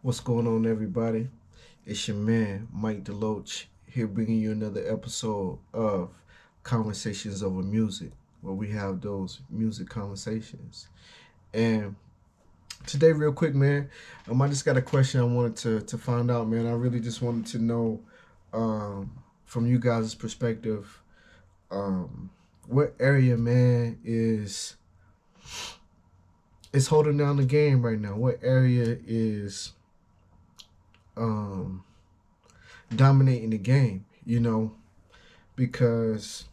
What's going on, everybody? It's your man, Mike Deloach, here bringing you another episode of Conversations Over Music, where we have those music conversations. And today, real quick, man, I just got a question I wanted to find out, man. I really just wanted to know from you guys' perspective, um, what area, man, is holding down the game right now? What area is um, dominating the game, because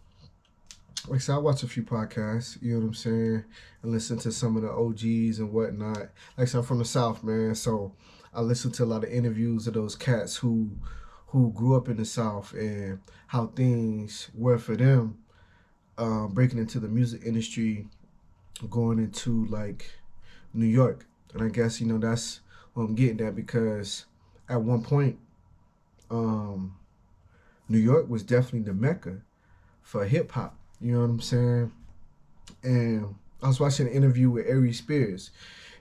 like I said, I watch a few podcasts, you know what I'm saying, and listen to some of the OGs and whatnot. Like I said, I'm from the South, man, so I listen to a lot of interviews of those cats who grew up in the South and how things were for them, breaking into the music industry, going into like New York. And I guess, that's what I'm getting at because at one point, um, New York was definitely the mecca for hip hop. You know what I'm saying? And I was watching an interview with Ari Spears.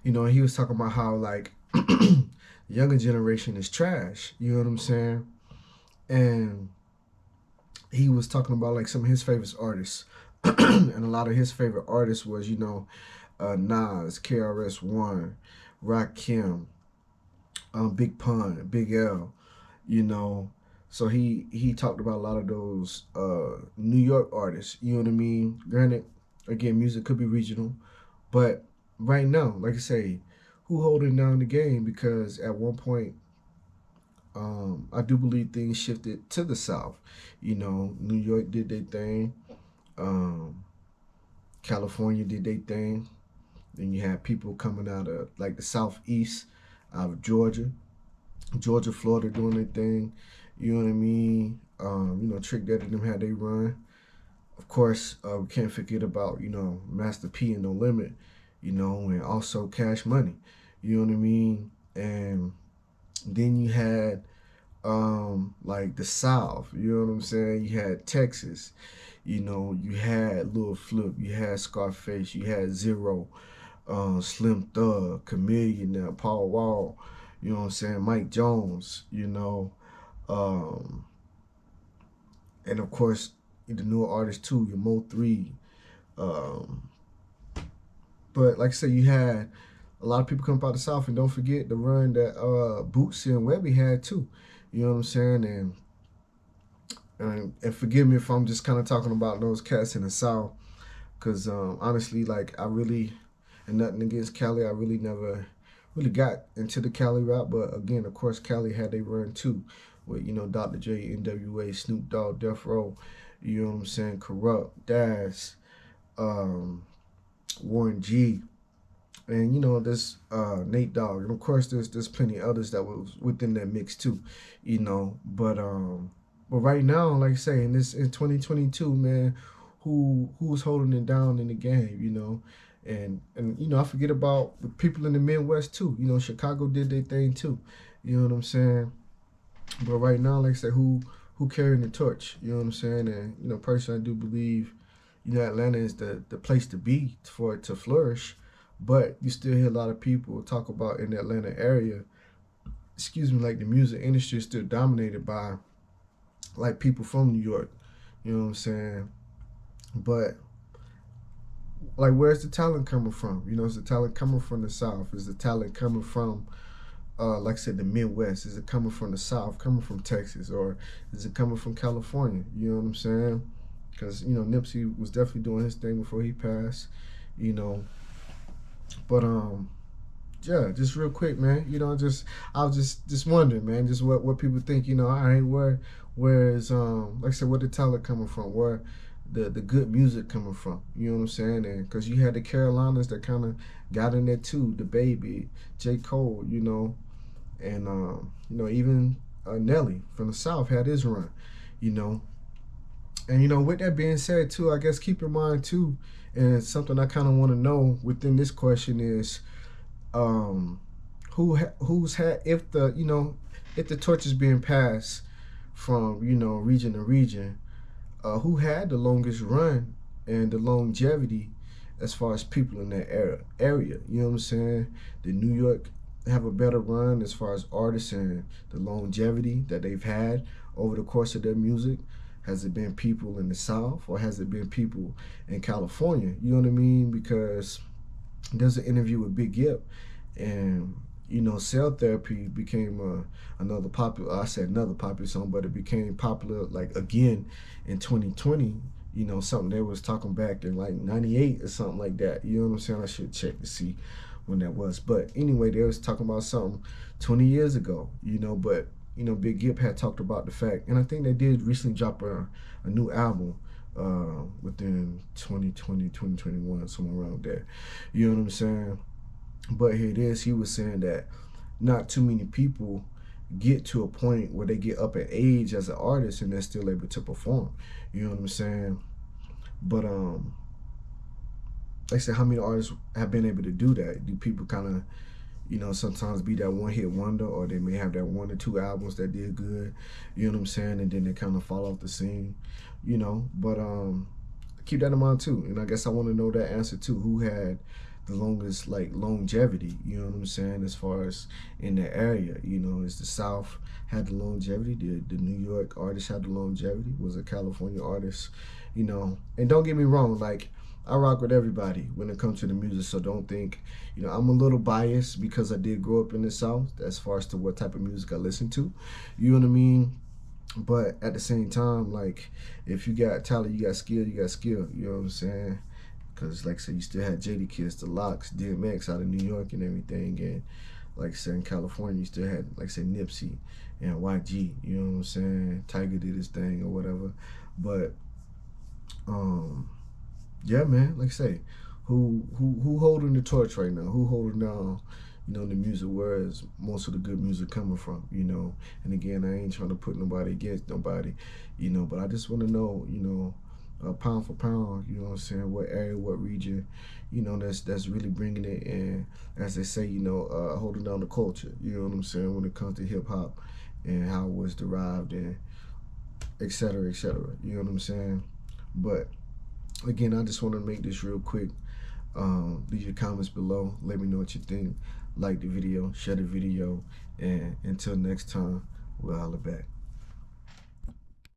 And he was talking about how like the younger generation is trash. You know what I'm saying? And he was talking about like some of his favorite artists, and a lot of his favorite artists was Nas, KRS One, Rakim, Big Pun, Big L. You know, so he talked about a lot of those New York artists. You know what I mean? Granted, again, music could be regional, but right now, like I say, who holding down the game? Because at one point, I do believe things shifted to the South. New York did their thing, um, California did their thing. Then you had people coming out of like the Southeast, out of Georgia, Florida doing their thing. You know what I mean? Trick Daddy them had they run. Of course, we can't forget about, Master P and No Limit, and also Cash Money. You know what I mean? And then you had like the South, you know what I'm saying? You had Texas, you had Lil Flip, you had Scarface, you had Zero, Slim Thug, Chameleon, Paul Wall, you know what I'm saying? Mike Jones, um, and of course the newer artists too, your Mo3. Um, but like I said, you had a lot of people come out the South, and don't forget the run that Bootsy and Webby had too. You know what I'm saying? And forgive me if I'm just kind of talking about those cats in the South, because honestly, like I really, and nothing against Cali, I really never really got into the Cali rap. But again, of course, Cali had they run too, with Dr. J, NWA, Snoop Dogg, Death Row. You know what I'm saying? Corrupt, Daz, um, Warren G, and this Nate Dogg, and of course there's plenty others that was within that mix too, but right now, like I say, in 2022, man, who's holding it down in the game, and I forget about the people in the Midwest too. Chicago did their thing too. You know what I'm saying? But right now, like I said, who carrying the torch? You know what I'm saying? And personally, I do believe Atlanta is the place to be for it to flourish. But you still hear a lot of people talk about in the Atlanta area, excuse me, like the music industry is still dominated by like people from New York. You know what I'm saying? But like, where's the talent coming from? Is the talent coming from the South? Is the talent coming from, like I said, the Midwest? Is it coming from the South, coming from Texas, or is it coming from California? You know what I'm saying? Because Nipsey was definitely doing his thing before he passed. You know, but yeah, just real quick, man. I was just wondering, man, just what people think. All right, where is like I said, where the talent coming from? Where the good music coming from? You know what I'm saying? And because you had the Carolinas that kind of got in there too, the Baby, J. Cole, and even Nelly from the South had his run, you know. And with that being said too, I guess keep in mind too, and something I kind of want to know within this question is, um, who's had, if the torch is being passed from region to region, who had the longest run and the longevity as far as people in that area. You know what I'm saying? Did New York have a better run as far as artists and the longevity that they've had over the course of their music? Has it been people in the South, or has it been people in California? You know what I mean? Because there's an interview with Big Gip, and Cell Therapy became another popular. I said another popular song, but it became popular like again in 2020. Something they was talking back in like '98 or something like that. You know what I'm saying? I should check to see when that was. But anyway, they was talking about something 20 years ago. But Big Gip had talked about the fact, and I think they did recently drop a new album within 2020, 2021, somewhere around there. You know what I'm saying? But here it is. He was saying that not too many people get to a point where they get up in age as an artist and they're still able to perform. You know what I'm saying? But like I said, how many artists have been able to do that? Do people kind of sometimes be that one hit wonder, or they may have that 1 or 2 albums that did good, you know what I'm saying, and then they kind of fall off the scene, but keep that in mind too. And I guess I want to know that answer too. Who had the longest like longevity, you know what I'm saying, as far as in the area? Is the South had the longevity? Did the New York artist have the longevity? Was a California artist? And don't get me wrong, like, I rock with everybody when it comes to the music, so don't think, I'm a little biased because I did grow up in the South as far as to what type of music I listen to, you know what I mean? But at the same time, like, if you got talent, you got skill, you know what I'm saying? Because, like I said, you still had Jadakiss, The Lox, DMX out of New York and everything, and like I said, in California, you still had, like I said, Nipsey and YG, you know what I'm saying? Tiger did his thing or whatever, but, yeah, man. Like I say, who holding the torch right now? Who holding down, the music? Where is most of the good music coming from? And again, I ain't trying to put nobody against nobody, But I just want to know, pound for pound, you know what I'm saying? What area, what region, that's really bringing it in, as they say, holding down the culture. You know what I'm saying? When it comes to hip hop and how it was derived and et cetera, et cetera. You know what I'm saying? But again, I just want to make this real quick. Leave your comments below. Let me know what you think. Like the video, share the video, and until next time, we'll holla back.